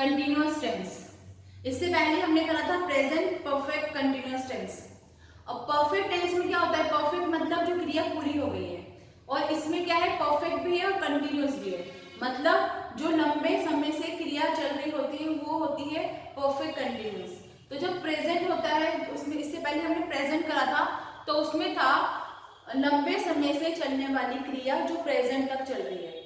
Continuous tense. इससे पहले हमने करा था प्रेजेंट परफेक्ट कंटिन्यूअस टेंस। अब परफेक्ट टेंस में क्या होता है, परफेक्ट मतलब जो क्रिया पूरी हो गई है, और इसमें क्या है, परफेक्ट भी है और कंटिन्यूअस भी है। मतलब जो लंबे समय से क्रिया चल रही होती है वो होती है परफेक्ट कंटिन्यूअस। तो जब प्रेजेंट होता है उसमें, इससे पहले हमने प्रेजेंट करा था तो उसमें था लंबे समय से चलने वाली क्रिया जो प्रेजेंट तक चल रही है।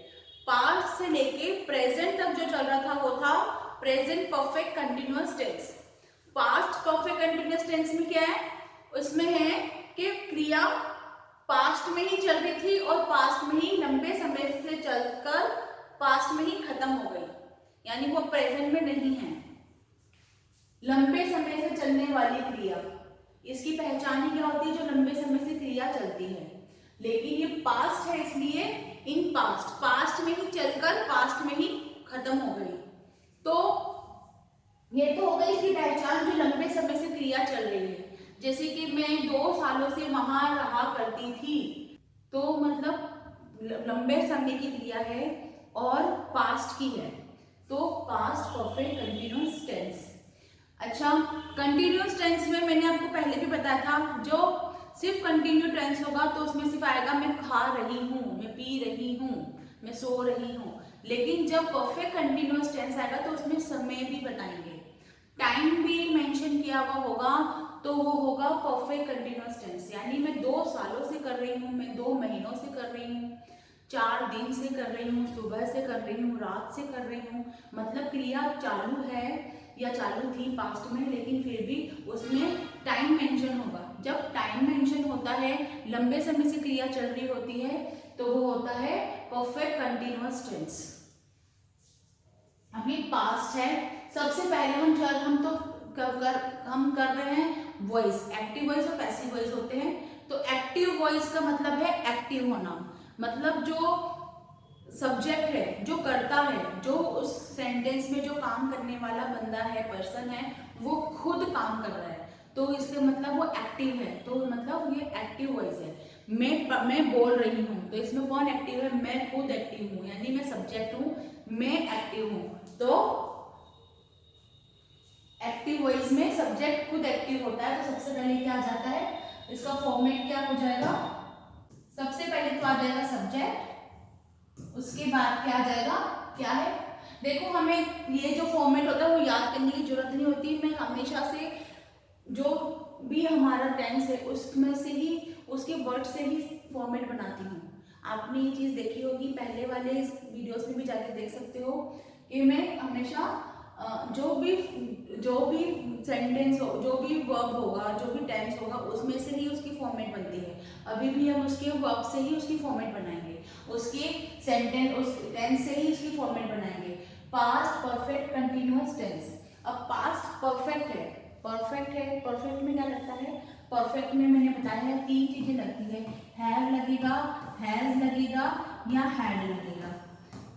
पास्ट से लेके प्रेजेंट तक जो चल रहा था वो था present perfect continuous tense. Past perfect continuous tense में क्या है, उसमें है कि क्रिया पास्ट में ही चल रही थी और पास्ट में ही लंबे समय से चलकर पास्ट में ही खत्म हो गई, यानी वो प्रेजेंट में नहीं है। लंबे समय से चलने वाली क्रिया, इसकी पहचान ही क्या होती है, जो लंबे समय से क्रिया चलती है। लेकिन ये पास्ट है इसलिए इन पास्ट, पास्ट में ही चलकर पास्ट में ही खत्म हो गई। तो ये तो हो गई इसकी पहचान, जो लंबे समय से क्रिया चल रही है। जैसे कि मैं 2 सालों से वहां रहा करती थी, तो मतलब लंबे समय की क्रिया है और पास्ट की है, तो पास्ट परफेक्ट कंटिन्यूअस टेंस। अच्छा, कंटिन्यूअस टेंस में मैंने आपको पहले भी बताया था, जो सिर्फ कंटिन्यू टेंस होगा तो उसमें सिर्फ आएगा मैं खा रही हूँ, मैं पी रही हूँ, मैं सो रही हूँ। लेकिन जब परफेक्ट कंटिन्यूअस टेंस आएगा तो उसमें समय भी बताएंगे, टाइम भी मेंशन किया हुआ होगा, तो वो होगा परफेक्ट कंटिन्यूअस टेंस। यानी मैं 2 सालों से कर रही हूँ, मैं 2 महीनों से कर रही हूँ, 4 दिन से कर रही हूँ, सुबह से कर रही हूँ, रात से कर रही हूँ। मतलब क्रिया चालू है या चालू थी पास्ट में, लेकिन फिर भी उसमें टाइम मेंशन होगा। जब टाइम मेंशन होता है, लंबे समय से क्रिया चल रही होती है, तो वो होता है परफेक्ट कंटिन्यूअस टेंस। अभी पास्ट है, सबसे पहले हम तो हम कर रहे हैं वॉइस, एक्टिव वॉइस और पैसिव वॉइस होते हैं। तो एक्टिव वॉइस का मतलब है एक्टिव होना, मतलब जो सब्जेक्ट है, जो करता है, जो उस सेंटेंस में जो काम करने वाला बंदा है, पर्सन है, वो खुद काम कर रहा है, तो इसका मतलब वो एक्टिव है। तो मतलब ये एक्टिव वॉइस है। मैं बोल रही हूँ, तो इसमें कौन एक्टिव है, मैं खुद एक्टिव हूँ, यानी मैं सब्जेक्ट हूँ, मैं एक्टिव हूँ। तो एक्टिव वॉइस में सब्जेक्ट खुद एक्टिव होता है। तो सबसे पहले क्या आ जाता है, इसका फॉर्मेट क्या हो जाएगा, सबसे पहले तो आ जाएगा सब्जेक्ट, उसके बाद क्या आ जाएगा, क्या है। देखो, हमें ये जो फॉर्मेट होता है वो याद करने की जरूरत नहीं होती। मैं हमेशा से जो भी हमारा टेंस है उसमें से ही, उसके वर्ड से ही फॉर्मेट बनाती हूँ। आपने ये चीज़ देखी होगी, पहले वाले वीडियोस में भी जाके देख सकते हो कि मैं हमेशा जो भी सेंटेंस हो, जो भी वर्ब होगा, जो भी टेंस होगा, उसमें से ही उसकी फॉर्मेट बनती है। अभी भी हम उसके वर्ब से ही उसकी फॉर्मेट बनाएंगे, उसके सेंटेंस, उस टेंस से ही उसकी फॉर्मेट बनाएंगे। Past perfect continuous tense. अब पास्ट परफेक्ट है, परफेक्ट में क्या लगता है, परफेक्ट में मैंने बताया है 3 चीजें लगती है, हैव लगेगा, हैज लगेगा या हैड लगेगा।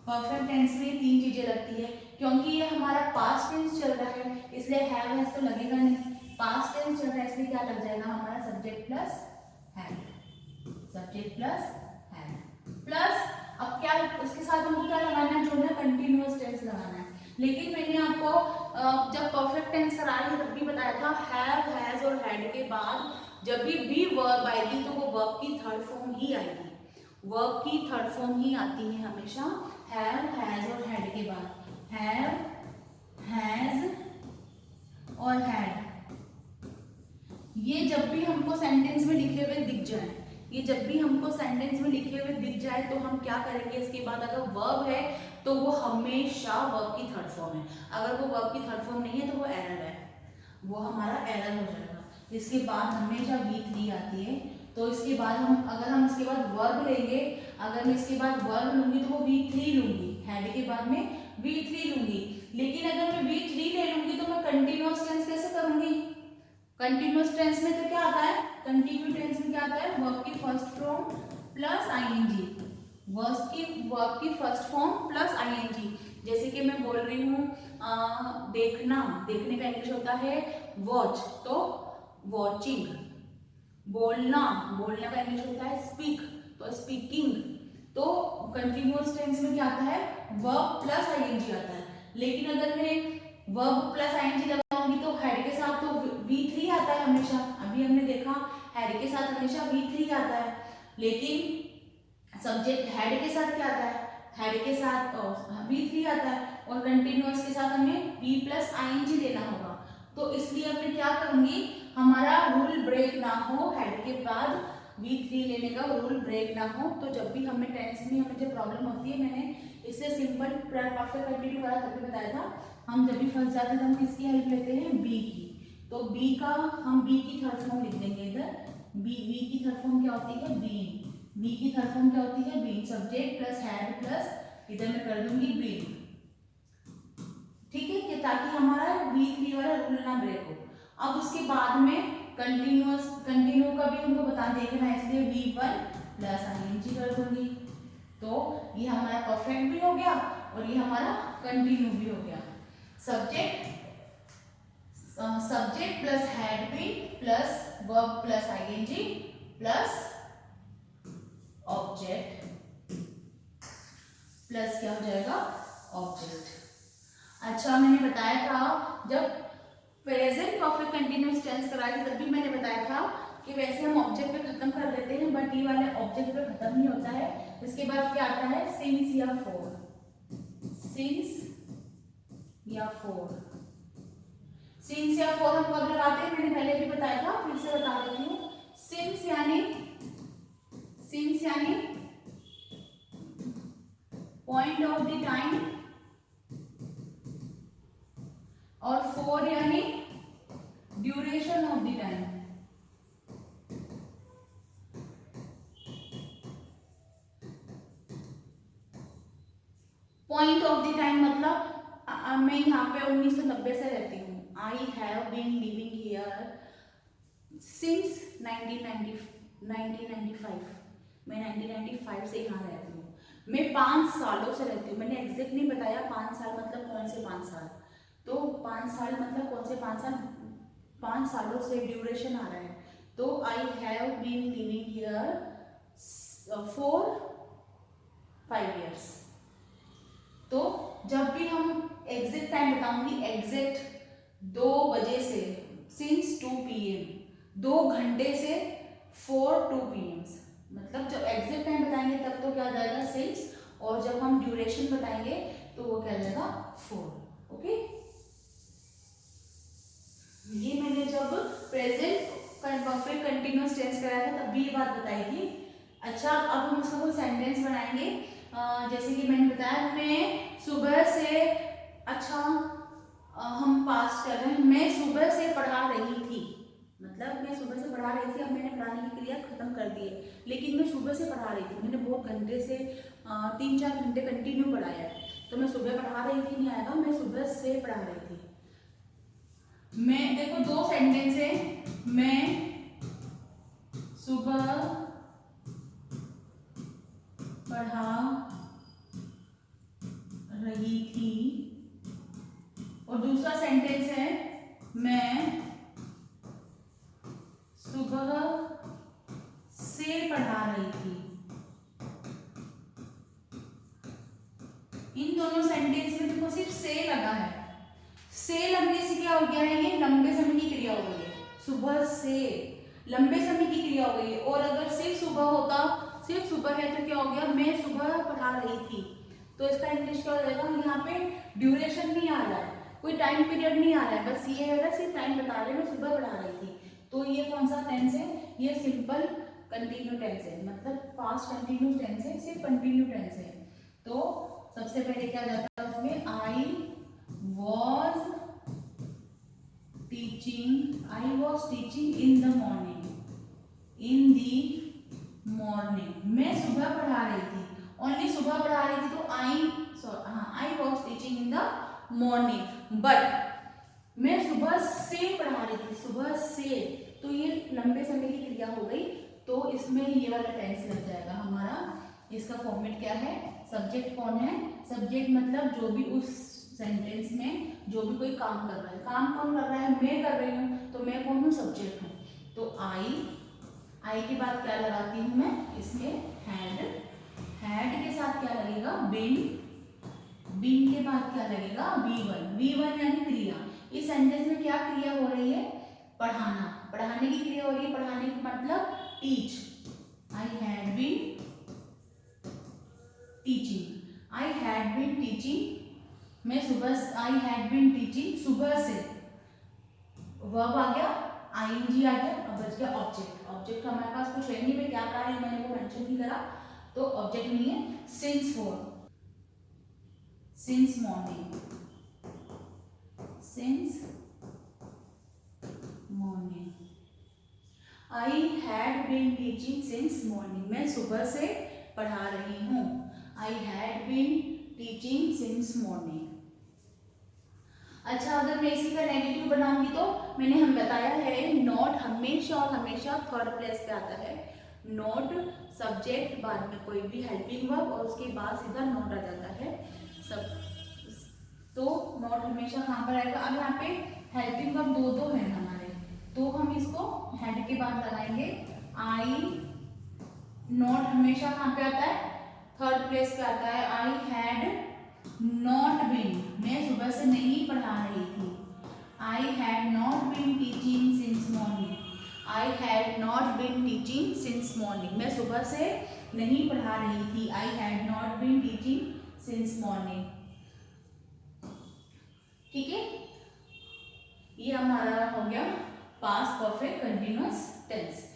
परफेक्ट टेंस में 3 चीजें लगती है, क्योंकि ये हमारा पास्ट टेंस चल रहा है, इसलिए हैव हैज तो लगेगा नहीं। पास्ट टेंस चल रहा है इसलिए क्या लग जाएगा हमारा, subject plus had, subject plus had plus, अब क्या उसके साथ हमको क्या लगाना है, जोड़ना, कंटिन्यूअस टेंस लगाना है। लेकिन मैंने आपको जब परफेक्ट टेंस करा रही तब भी बताया था, हैव, हैज और हैड के बाद जब भी वर्ब आएगी तो वो वर्ब की थर्ड फॉर्म ही आएगी, वर्ब की थर्ड फॉर्म ही आती है हमेशा हैव, हैज और हैड के बाद। हैव, हैज और हैड, ये जब भी हमको सेंटेंस में लिखे हुए दिख जाए, ये जब भी हमको सेंटेंस में लिखे हुए दिख जाए तो हम क्या करेंगे, इसके बाद अगर वर्ब है तो वो हमेशा वर्ब की थर्ड फॉर्म है। अगर वो वर्ब की थर्ड फॉर्म नहीं है तो वो एरर है, वो हमारा एरर हो जाएगा। इसके बाद हमेशा V3 आती है, तो इसके बाद अगर हम इसके बाद वर्ब लेंगे, अगर मैं इसके बाद वर्ब लूंगी तो वो V3 लूंगी, हेड के बाद में V3 लूंगी। लेकिन अगर मैं V3 ले लूंगी तो मैं कंटिन्यूअस टेंस कैसे करूंगी, कंटिन्यूअस टेंस में तो क्या आता है, कंटिन्यू टेंस में क्या आता है, वर्ब की first form plus ING, verb की फर्स्ट फॉर्म प्लस आईएनजी। जैसे कि मैं बोल रही हूँ देखना, देखने का इंग्लिश होता है वॉच, तो वॉचिंग। बोलना, बोलने का इंग्लिश होता है स्पीक, तो स्पीकिंग। तो कंटिन्यूअस टेंस में क्या आता है, वर्ब प्लस आईएनजी आता है। लेकिन अगर मैं वर्ब प्लस आईएनजी लगाऊंगी तो हैड के साथ तो V3 आता है हमेशा। अभी हमने देखा हैड के साथ हमेशा V3 आता है, लेकिन सब्जेक्ट हैड के साथ क्या आता है, हैड के साथ V3 आता है, और कंटिन्यूअस के साथ हमें V प्लस आईएनजी लेना होगा। तो इसलिए मैं क्या करूंगी, हमारा रूल ब्रेक ना हो, हेड के बाद V3 लेने का रूल ब्रेक ना हो। तो जब भी हमें टेंस में हमें जब प्रॉब्लम होती है, मैंने इससे सिंपल परफेक्ट कंटिन्यू वाला तभी बताया था, हम जब भी फंस जाते हैं तो हम किसकी हेल्प लेते हैं, बी की। तो बी का हम बी की थर्ड फॉर्म लिख देंगे इधर। बी की थर्ड फॉर्म क्या होती है, बीइंग। बी की थर्ड फॉर्म क्या होती है, being. Subject plus had plus इधर मैं कर दूंगी बीइंग, ठीक है, कि ताकि हमारा V3 वाला रूल ना ब्रेक हो। अब उसके बाद में कंटिन्यू का भी हमको बता देखना है, इसलिए V1 प्लस आईएनजी कर दूंगी। तो ये हमारा परफेक्ट भी हो गया और ये हमारा कंटिन्यू भी हो गया। Subject plus had be plus verb plus ING plus object plus क्या हो जाएगा, ऑब्जेक्ट। अच्छा, मैंने बताया था जब प्रेजेंट परफेक्ट कंटिन्यूअस टेंस कराई थी तब भी मैंने बताया था कि वैसे हम ऑब्जेक्ट पे खत्म कर देते हैं, बट ये वाले ऑब्जेक्ट पे खत्म नहीं होता है। इसके बाद क्या आता है, सिंस या फॉर। सिंस या फॉर, सिंस या फॉर हम कब लगाते हैं, मैंने पहले भी बताया था, फिर से बता देती हूँ। सिंस यानी पॉइंट ऑफ द टाइम, और फॉर यानी duration of the time. Point of the time मतलब मैं यहाँ पे 1990 से रहती हूँ। I have been living here since 1995। मैं 1995 से यहाँ रहती हूँ। मैं 5 सालों से रहती हूँ। मैंने एग्जैक्ट नहीं बताया 5 साल मतलब कौन से 5 साल, तो 5 साल मतलब कौन से 5 साल, 5 सालों से ड्यूरेशन आ रहा है। तो I have been living here for 5 years। तो जब भी हम एग्जैक्ट टाइम बताऊंगी, एग्जैक्ट 2 बजे से, सिंस 2 PM, 2 घंटे से 4 2 PM, मतलब जब एग्जैक्ट टाइम बताएंगे तब तो क्या आ जाएगा 6, और जब हम ड्यूरेशन बताएंगे तो वो क्या जाएगा 4। ओके, ये मैंने जब प्रेजेंट परफेक्ट कंटिन्यूअस टेंस कराया था तब भी ये बात बताई थी। अच्छा, अब हम उसका कोई सेंटेंस बनाएंगे। जैसे कि मैंने बताया, मैं सुबह से, अच्छा हम पास कर रहे हैं, मैं सुबह से पढ़ा रही थी, मतलब मैं सुबह से पढ़ा रही थी। अब मैंने पढ़ाने की क्रिया खत्म कर दी है, लेकिन मैं सुबह से पढ़ा रही थी। मैंने बहुत घंटे से 3-4 घंटे कंटिन्यू पढ़ाया है, तो मैं सुबह पढ़ा रही थी नहीं आएगा, मैं सुबह से पढ़ा रही थी। मैं, देखो 2 सेंटेंस है, मैं सुबह पढ़ा रही थी, और दूसरा सेंटेंस है मैं सुबह से पढ़ा रही थी। इन दोनों सेंटेंस में देखो सिर्फ से लगा है। से लगने से क्या हो गया है, ये लंबे समय की क्रिया हो गई है। सुबह से लंबे समय की क्रिया हो गई है। और अगर सिर्फ सुबह होता, सिर्फ सुबह है तो क्या हो गया, मैं सुबह पढ़ा रही थी। तो इसका इंग्लिश क्या हो जाएगा, यहाँ पे ड्यूरेशन नहीं आ रहा है, कोई टाइम पीरियड नहीं आ रहा है, बस ये है सिर्फ टाइम बता रहे हैं, मैं सुबह पढ़ा रही थी। तो ये कौन सा टेंस है, ये सिंपल कंटिन्यू टेंस है, मतलब पास्ट कंटिन्यू टेंस है, सिर्फ कंटिन्यू टेंस है। तो सबसे पहले क्या जाता है उसमें, I was teaching in the morning, मैं सुबह पढ़ा रही थी, ओनली सुबह पढ़ा रही थी, तो I was teaching in the morning, but मैं सुबह से पढ़ा रही थी, सुबह से, तो ये लंबे समय की क्रिया हो गई। तो इसमें ये वाला टेंस लग जाएगा हमारा। इसका फॉर्मेट क्या है, सब्जेक्ट कौन है, सब्जेक्ट मतलब जो भी उस सेंटेंस में जो भी कोई काम कर रहा है, काम कौन कर रहा है, मैं कर रही हूँ, तो मैं कौन हूँ, सब्जेक्ट हूँ। तो आई के बाद क्या लगाती हूँ मैं, इसमें हैड के साथ क्या लगेगा, बीन के के बाद क्या लगेगा V1। V1 यानी क्रिया। इस सेंटेंस में क्या क्रिया हो रही है, पढ़ाना, पढ़ाने की क्रिया हो रही है। पढ़ाने का मतलब teach. I had been teaching. I had been teaching. मैं सुबह, आई हैड बीन टीचिंग, सुबह से वर्ब आ गया, आईएनजी आ गया, अब बच गया ऑब्जेक्ट। ऑब्जेक्ट का हमारे पास कुछ है नहीं, मैं क्या पढ़ा रही हूँ मैंने वो मेंशन नहीं करा, तो ऑब्जेक्ट नहीं है। Since morning, since morning. I had been teaching since morning. मैं सुबह से पढ़ा रही हूँ। I had been teaching since morning. अच्छा, अगर मैं इसी का नेगेटिव बनाऊंगी तो मैंने हम बताया है नॉट हमेशा और हमेशा थर्ड प्लेस पे आता है। नॉट सब्जेक्ट, बाद में कोई भी हेल्पिंग वर्ब और उसके बाद सीधा नॉट आ जाता है सब। तो नॉट हमेशा कहाँ पर आएगा। अब यहाँ पे हेल्पिंग वर्ब दो है हमारे, तो हम इसको हेड के बाद लगाएंगे। आई नॉट हमेशा कहाँ पे आता है, थर्ड प्लेस पे आता है। आई हैड नॉट बीन, मैं सुबह से नहीं पढ़ा रही थी। I had not been teaching since morning. I had not been teaching since morning. मैं सुबह से नहीं पढ़ा रही थी। I had not been teaching since morning. ठीक है, ये हमारा हो गया पास्ट परफेक्ट कंटिन्यूअस टेंस।